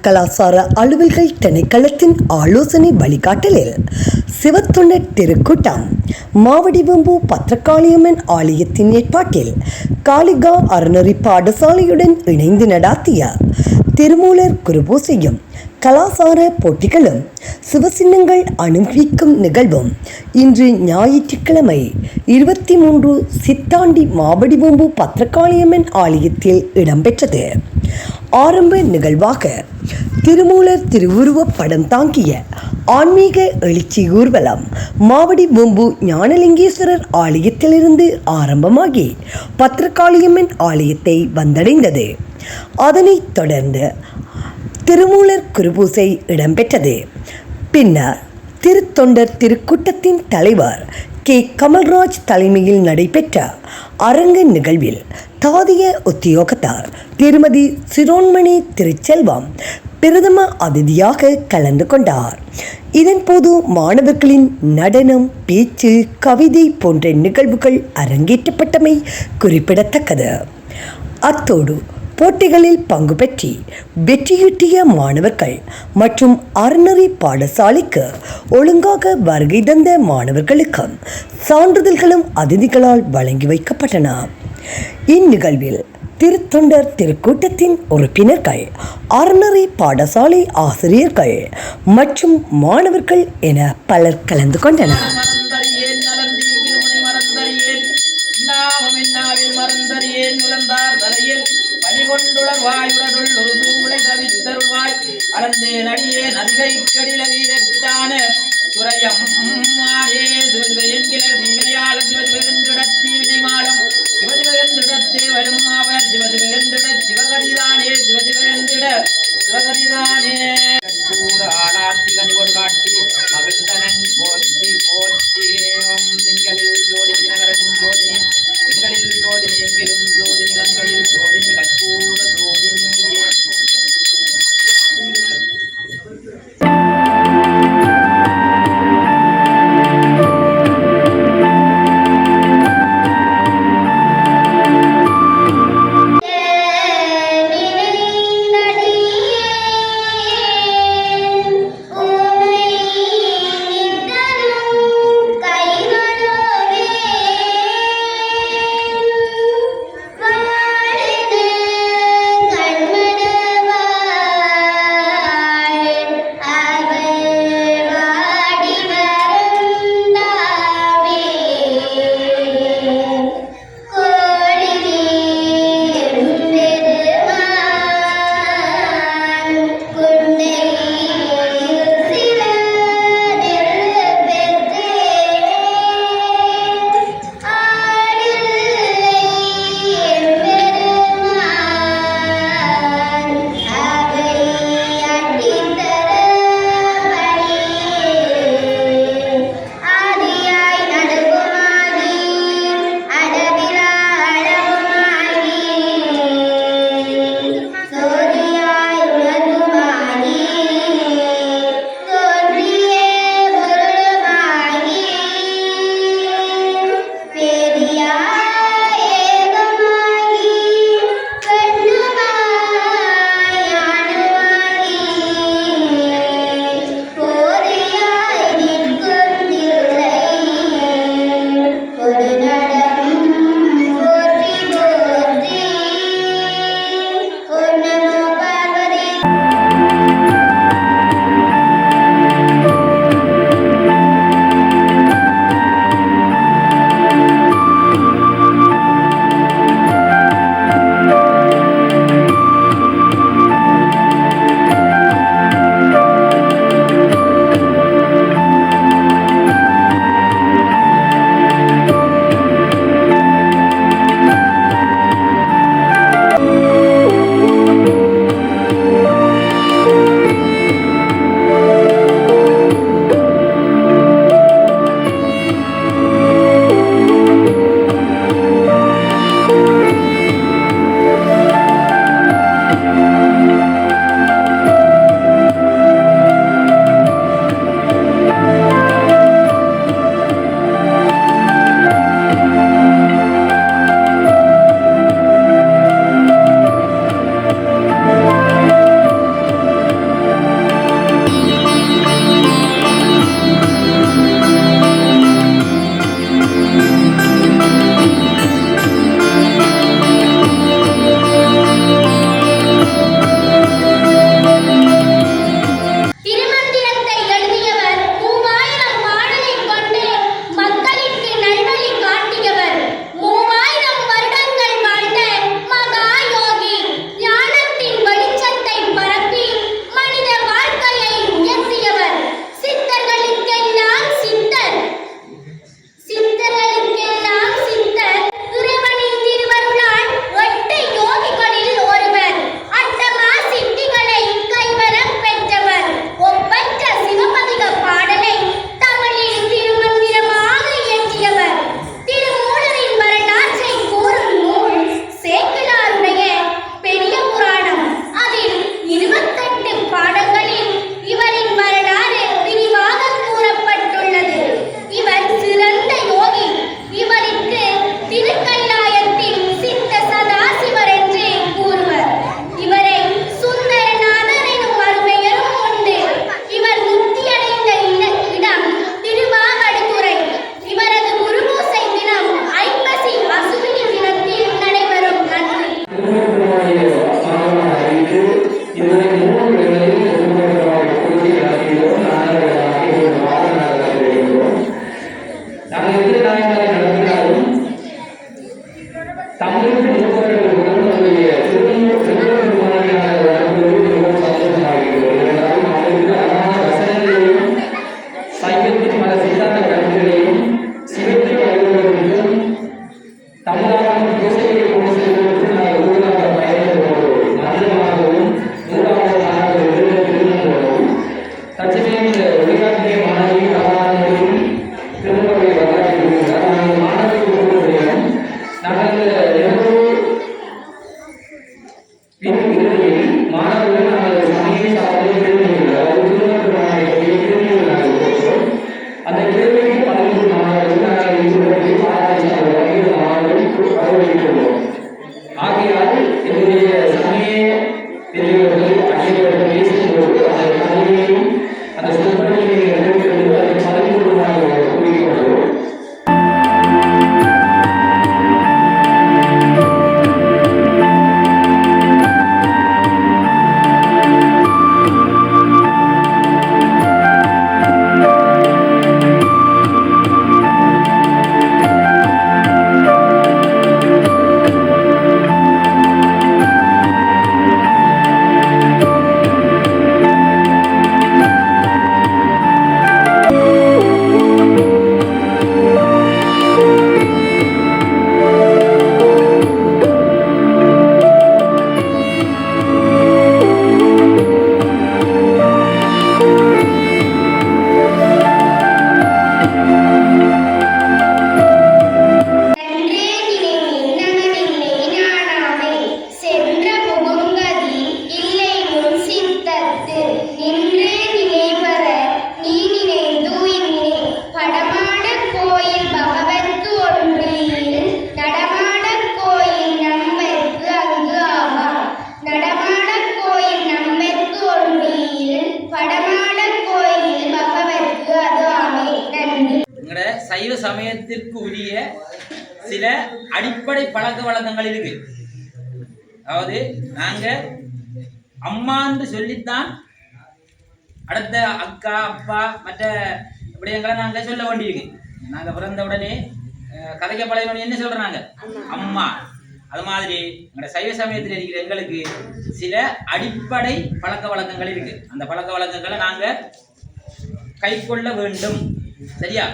கலாசார அலுவல்கள் திணைக்களத்தின் ஆலோசனை வழிகாட்டலில் சிவத்தொண்டர் திருக்கூட்டம் மாவடிவம்பு பத்திரகாளியம்மன் ஆலயத்தின் ஏற்பாட்டில் காளிகா அறநெறி பாடசாலையுடன் இணைந்து நடாத்திய திருமூலர் குருபூசையும் கலாசார போட்டிகளும் சிவசின்னங்கள் அனுபவிக்கும் நிகழ்வும் இன்று ஞாயிற்றுக்கிழமை 23 சித்தாண்டி மாவடிவம்பு பத்திரகாளியம்மன் ஆலயத்தில் இடம்பெற்றது. ஆரம்ப நிகழ்வாக திருமூலர் திருவுருவப் படம் தாங்கிய ஆன்மீக எழுச்சி ஊர்வலம் மாவடிவம்பு ஞானலிங்கேஸ்வரர் ஆலயத்திலிருந்து ஆரம்பமாகி பத்திரகாளியம்மன் ஆலயத்தை வந்தடைந்தது. அதனைத் தொடர்ந்து திருமூலர் குருபூசை இடம்பெற்றது. பின்னர் திருத்தொண்டர் திருக்கூட்டத்தின் தலைவர் கே. கமல்ராஜ் தலைமையில் நடைபெற்ற அரங்க நிகழ்வில் தாதிய உத்தியோகத்தார் திருமதி சிரோன்மணி திருச்செல்வம் பிரதம அதிதியாக கலந்து கொண்டார். இதன்போது மாணவர்களின் நடனம், பேச்சு, கவிதை போன்ற நிகழ்வுகள் அரங்கேற்றப்பட்டமை குறிப்பிடத்தக்கது. அத்தோடு போட்டிகளில் பங்கு பெற்றி வெற்றியீட்டிய மாணவர்கள் மற்றும் அறநெறி பாடசாலைக்கு ஒழுங்காக வருகை தந்த மாணவர்களுக்கு சான்றிதழ்களும் அதிதிகளால் வழங்கி வைக்கப்பட்டன. இந்நிகழ்வில் திருத்தொண்டர் திருக்கூட்டத்தின் உறுப்பினர்கள், அறநெறி பாடசாலை ஆசிரியர்கள் மற்றும் மாணவர்கள் என பலர் கலந்து கொண்டனர். ஆளாத்தி கனி கொடு காட்டி மகிழ்ந்தனன் போற்றி போற்றி. சைவ சமயத்திற்கு உரிய சில அடிப்படை பழக்க வழக்கங்கள் இருக்கு. அதாவது நாங்க அம்மான்னு சொல்லித்தான் அடுத்த அக்கா அப்பா மற்ற விடயங்களை நாங்க சொல்ல வேண்டியிருக்கு. நாங்க பிறந்த உடனே கதைக்க பழைய என்ன சொல்றாங்க அம்மா. அது மாதிரி எங்களோட சைவ சமயத்தில் இருக்கிற எங்களுக்கு சில அடிப்படை பழக்க வழக்கங்கள் இருக்கு. அந்த பழக்க வழக்கங்களை நாங்க கை கொள்ள வேண்டும். சரியா?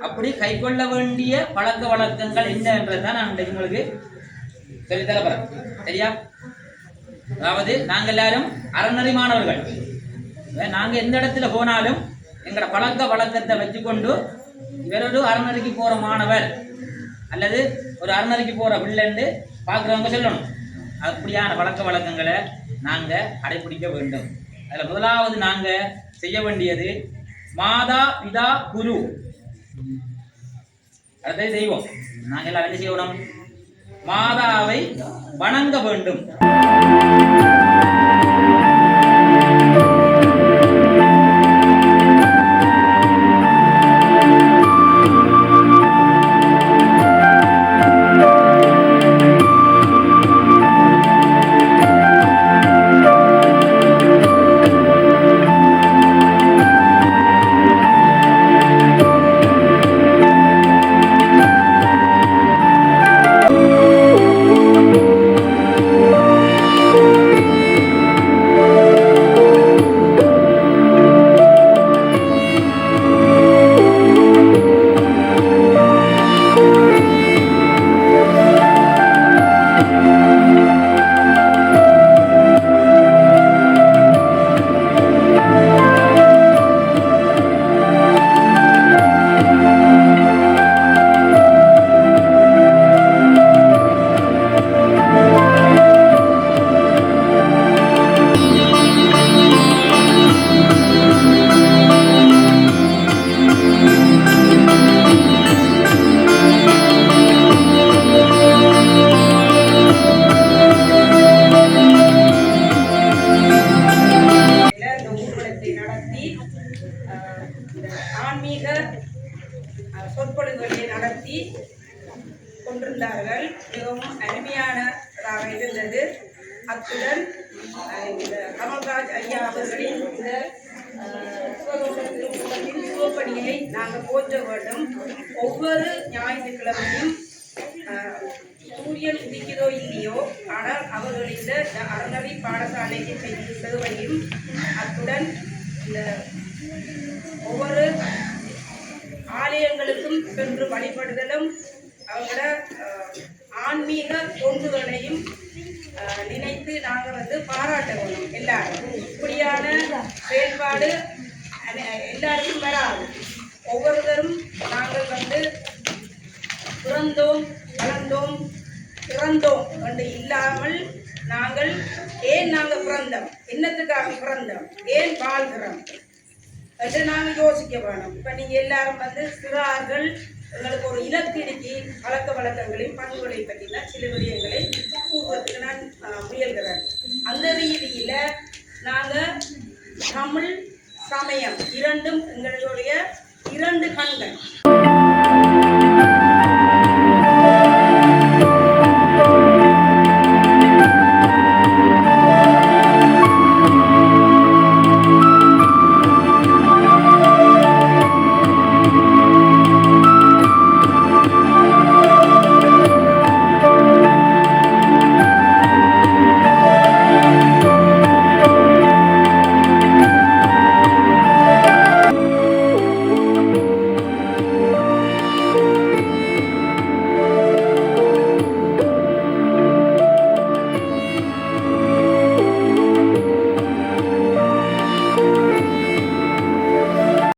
அப்படி கை கொள்ள வேண்டிய பழக்க வழக்கங்கள் என்னன்றதுதான் நான் இன்றைக்கு உங்களுக்கு சொல்லித்தர போறேன். சரியா? அதாவது நாங்க எல்லாரும் அறநெறி மாணவர்கள். நாங்க எந்த இடத்துல போனாலும் எங்களோட பழக்க வழக்கத்தை வச்சுக்கொண்டு இவர் ஒரு அறநெறிக்கு போற மாணவர் அல்லது ஒரு அறநெறிக்கு போற பிள்ளைன்னு பார்க்குறவங்க சொல்லணும். அப்படியான பழக்க வழக்கங்களை நாங்க கடைபிடிக்க வேண்டும். அதுல முதலாவது நாங்க செய்ய வேண்டியது மாதா பிதா குரு. அடுத்தது தெய்வம். நாங்க எல்லாம் என்ன செய்யணும்? மாதாவை வணங்க வேண்டும். ஆன்மீக சொற்பொழிவுகளை நடத்தி கொண்டிருந்தார்கள். மிகவும் அருமையானதாக இருந்தது. அத்துடன் கமல்ராஜ் ஐயா அவர்களின் சிவகோட்டத்தின் சிவப்பணியை நாங்கள் போற்ற வேண்டும். ஒவ்வொரு ஞாயிற்றுக்கிழமையும் சூரியன் உதிக்கிறதோ இல்லையோ, ஆனால் அவர்கள் இந்த அறநெறி பாடசாலைக்கு செய்யும் சேவையும் அத்துடன் இந்த ஒவ்வொரு ஆலயங்களுக்கும் சென்று வழிபடுதலும் அவங்களோட ஆன்மீக தொண்டுகளையும் நினைத்து நாங்கள் பாராட்ட வேணும். எல்லாரும் இப்படியான செயல்பாடு எல்லாருக்கும் வராது. ஒவ்வொருத்தரும் நாங்கள் பிறந்தோம் வளர்ந்தோம் பிறந்தோம் என்று இல்லாமல் நாங்கள் ஏன் நாங்கள் பிறந்தோம், என்னத்துக்காக பிறந்தோம், ஏன் வாழ்கிறோம் என்று நாங்கள் யோசிக்க வேணும். இப்போ நீங்கள் எல்லாரும் சிறார்கள் எங்களுக்கு ஒரு இலக்கிற்கு பழக்க வழக்கங்களையும் பண்புகளை பற்றின சில விடயங்களை கூறுவதற்கு நான் முயல்கிறேன். அந்த ரீதியில் நாங்கள் தமிழ் சமயம் இரண்டும் எங்களுடைய இரண்டு கண்கள்.